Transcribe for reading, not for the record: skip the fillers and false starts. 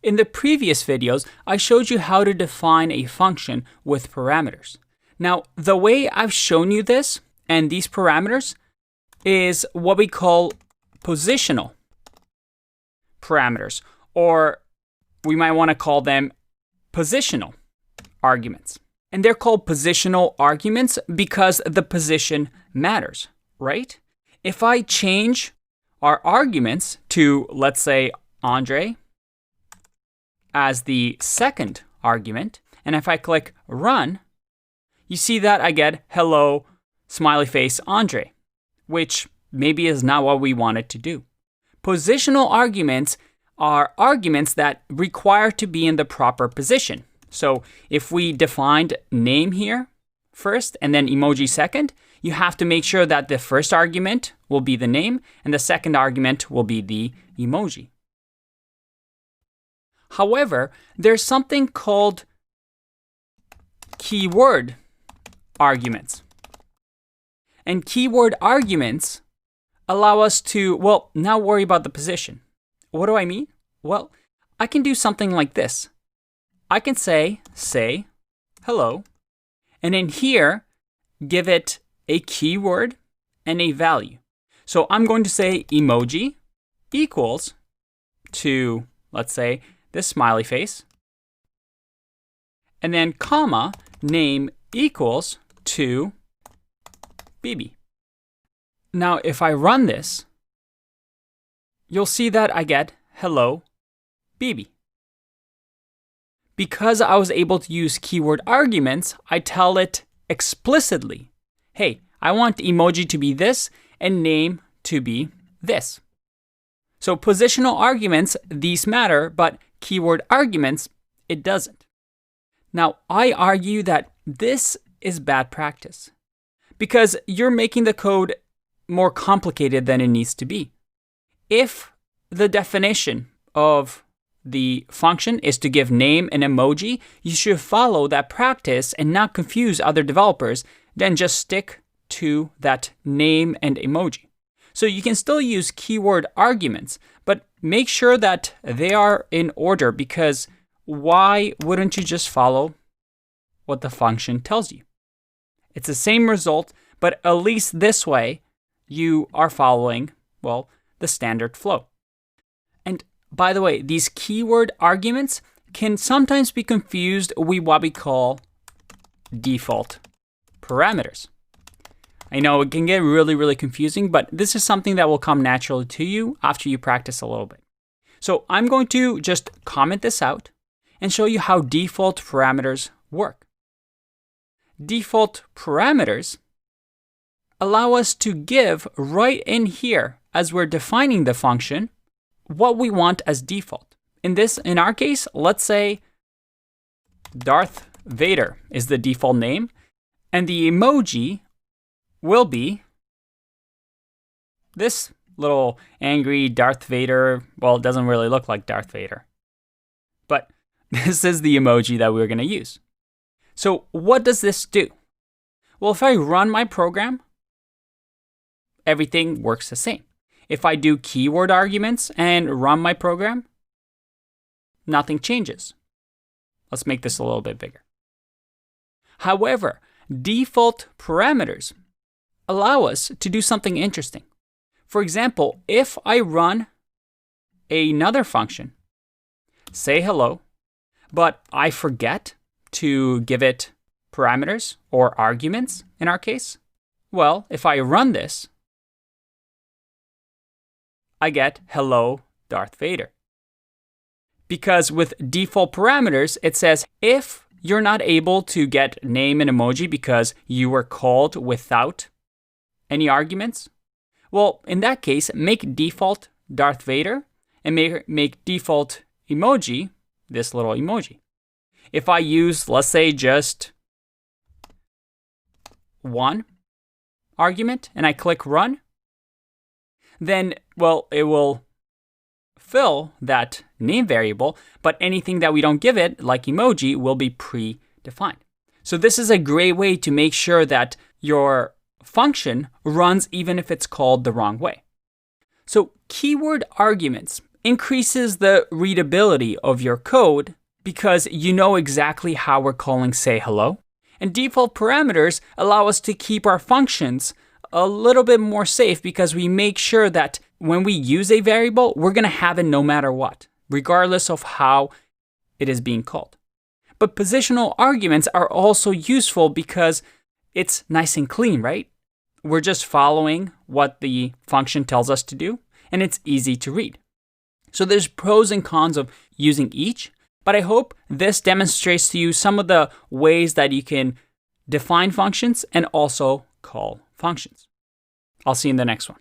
In the previous videos, I showed you how to define a function with parameters. Now, the way I've shown you this and these parameters is what we call positional parameters, or we might want to call them positional arguments. And they're called positional arguments because the position matters, right? If I change our arguments to, let's say, Andre as the second argument, and if I click run, you see that I get hello, smiley face, Andre, which maybe is not what we wanted to do. Positional arguments are arguments that require to be in the proper position. So if we defined name here first and then emoji second, you have to make sure that the first argument will be the name and the second argument will be the emoji. However, there's something called keyword arguments. And keyword arguments allow us to, well, not worry about the position. What do I mean? Well, I can do something like this. I can say hello, and in here, give it a keyword and a value. So I'm going to say emoji equals to, let's say, this smiley face, and then comma, name equals to BB. Now, if I run this, you'll see that I get hello, BB. Because I was able to use keyword arguments, I tell it explicitly, hey, I want emoji to be this and name to be this. So positional arguments, these matter, but keyword arguments, it doesn't. Now, I argue that this is bad practice because you're making the code more complicated than it needs to be. If the definition of the function is to give name and emoji, you should follow that practice and not confuse other developers, then just stick to that name and emoji. So you can still use keyword arguments, but make sure that they are in order, because why wouldn't you just follow what the function tells you? It's the same result, but at least this way you are following, well, the standard flow. And by the way, these keyword arguments can sometimes be confused with what we call default parameters. I know it can get really, really confusing, but this is something that will come naturally to you after you practice a little bit. So I'm going to just comment this out and show you how default parameters work. Default parameters allow us to give right in here, as we're defining the function, what we want as default. In our case, let's say Darth Vader is the default name, and the emoji will be this little angry Darth Vader. Well, it doesn't really look like Darth Vader, but this is the emoji that we're going to use. So what does this do? Well, if I run my program, everything works the same. If I do keyword arguments and run my program, nothing changes. Let's make this a little bit bigger. However, default parameters allow us to do something interesting. For example, if I run another function, say hello, but I forget to give it parameters or arguments in our case, well, if I run this, I get hello, Darth Vader. Because with default parameters, it says if you're not able to get name and emoji because you were called without any arguments, well, in that case, make default Darth Vader and make default emoji this little emoji. If I use, let's say, just one argument and I click run, then, well, it will fill that name variable, but anything that we don't give it, like emoji, will be predefined. So this is a great way to make sure that your function runs even if it's called the wrong way. So keyword arguments increases the readability of your code because you know exactly how we're calling say hello. And default parameters allow us to keep our functions a little bit more safe because we make sure that when we use a variable, we're going to have it no matter what, regardless of how it is being called. But positional arguments are also useful because it's nice and clean, right? We're just following what the function tells us to do, and it's easy to read. So there's pros and cons of using each, but I hope this demonstrates to you some of the ways that you can define functions and also call functions. I'll see you in the next one.